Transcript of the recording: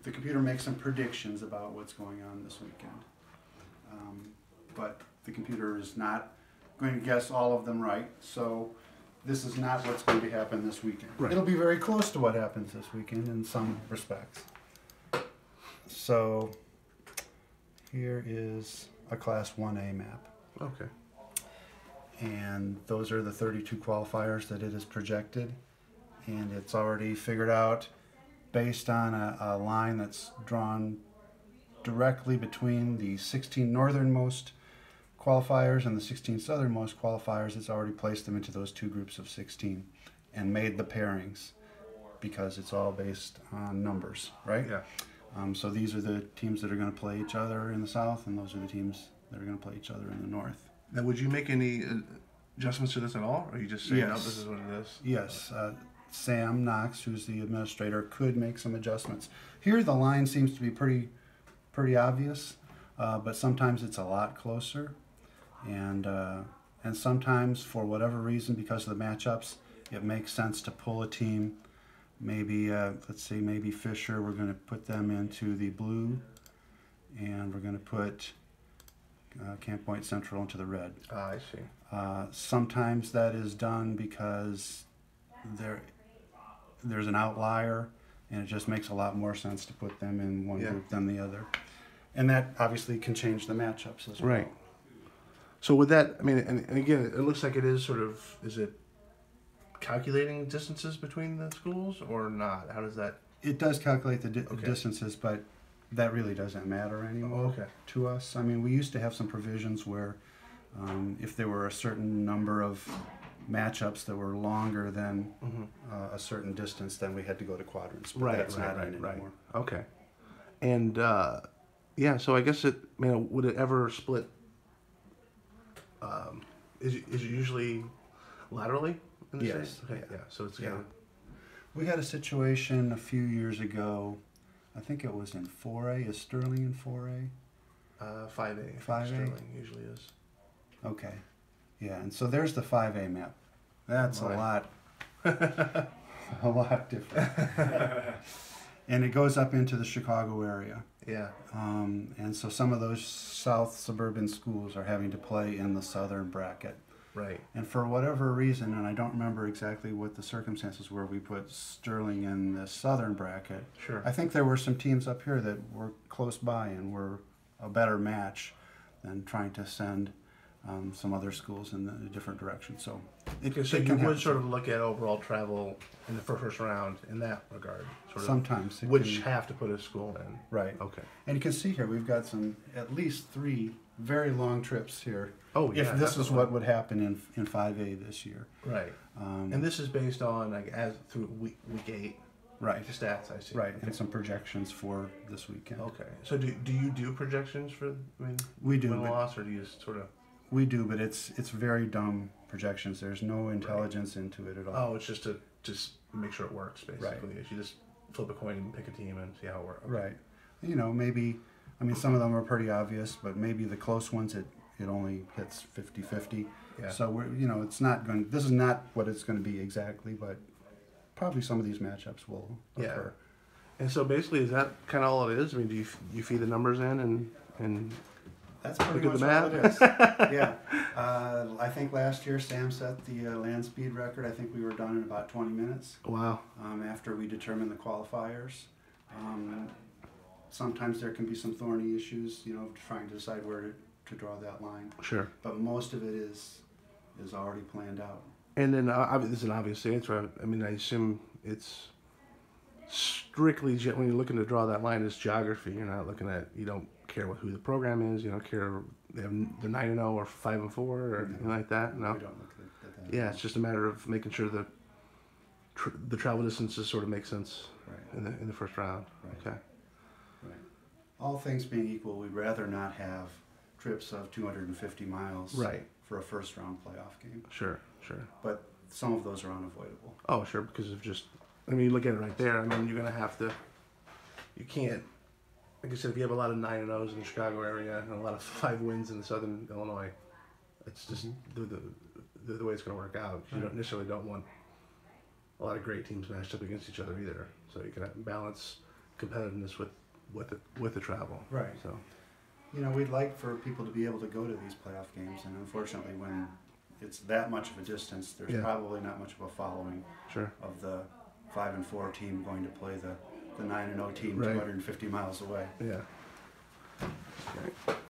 the computer makes some predictions about what's going on this weekend. But the computer is not going to guess all of them right, so this is not what's going to happen this weekend. Right. It'll be very close to what happens this weekend in some respects. So here is a Class 1A map. Okay. And those are the 32 qualifiers that it is projected. And it's already figured out based on a line that's drawn directly between the 16 northernmost qualifiers and the 16 southernmost qualifiers. It's already placed them into those two groups of 16 and made the pairings because it's all based on numbers, right? Yeah. So these are the teams that are going to play each other in the south, and those are the teams that are going to play each other in the north. Now, would you make any adjustments to this at all, or are you just saying, Yes. no, this is what it is? Yes. Sam Knox, who's the administrator, could make some adjustments. Here the line seems to be pretty obvious, but sometimes it's a lot closer. And sometimes, for whatever reason, because of the matchups, it makes sense to pull a team. Maybe, let's say, maybe Fisher, we're going to put them into the blue, and we're going to put Camp Point Central into the red. I see. Sometimes that is done because there's an outlier, and it just makes a lot more sense to put them in one group than the other. And that obviously can change the matchups as well. Right. So with that, I mean, and again, it looks like it is sort of, is it calculating distances between the schools or not? How does that? It does calculate the distances, but that really doesn't matter anymore to us. I mean, we used to have some provisions where if there were a certain number of matchups that were longer than a certain distance, then we had to go to quadrants. But that's not in anymore. Okay. And yeah, so I guess it, would it ever split? Is it usually laterally in the Yes. state? Okay. Yeah. So it's kind of. We had a situation a few years ago. I think it was in 4A. Is Sterling in 4A? 5A. 5A? Sterling usually is. Okay. Yeah, and so there's the 5A map. That's a lot different. And it goes up into the Chicago area. Yeah. And so some of those south suburban schools are having to play in the southern bracket. Right. And for whatever reason, and I don't remember exactly what the circumstances were, we put Sterling in the southern bracket. Sure. I think there were some teams up here that were close by and were a better match than trying to send some other schools in a different direction. So So you would sort of look at overall travel in the first round in that regard. Sort of sometimes. Which have to put a school in. Right. Okay. And you can see here we've got at least 3 very long trips here. Oh, yeah. If this is what would happen in 5A this year. Right. And this is based on as through week 8. Right. The stats I see. Right. Okay. And some projections for this weekend. Okay. So do you do projections for we do win loss, or do you just sort of? We do, but it's very dumb projections. There's no intelligence into it at all. Oh, it's just to make sure it works, basically. Right. You just flip a coin and pick a team and see how it works. Okay. Right. Maybe, some of them are pretty obvious, but maybe the close ones, it only hits 50-50. Yeah. So it's not going. This is not what it's going to be exactly, but probably some of these matchups will occur. And so basically, is that kind of all it is? I mean, do you feed the numbers in and that's pretty much all it is. Yeah. I think last year Sam set the land speed record. I think we were done in about 20 minutes. Wow. After we determined the qualifiers. Sometimes there can be some thorny issues, trying to decide where to draw that line. Sure. But most of it is already planned out. And then this is an obvious answer. I assume it's strictly when you're looking to draw that line, it's geography. You're not looking at, you don't care who the program is. You don't care they're 9-0 or 5-4 or anything like that. No. We don't look at that. Yeah, it's just a matter of making sure the travel distances sort of make sense in the first round. Right. Okay. Right. All things being equal, we'd rather not have trips of 250 miles. Right. For a first round playoff game. Sure. But some of those are unavoidable. Oh, sure, because of just, you look at it right there. You're going to have to, you can't, like I said, if you have a lot of 9-0s in the Chicago area and a lot of 5 wins in southern Illinois, it's just the way it's going to work out. You don't want a lot of great teams matched up against each other either. So you can balance competitiveness with the travel. Right. So You know, we'd like for people to be able to go to these playoff games, and unfortunately, when it's that much of a distance, there's Yeah. probably not much of a following sure. of the 5-4 team going to play the 9-0 team Right. 250 miles away. Yeah. Okay.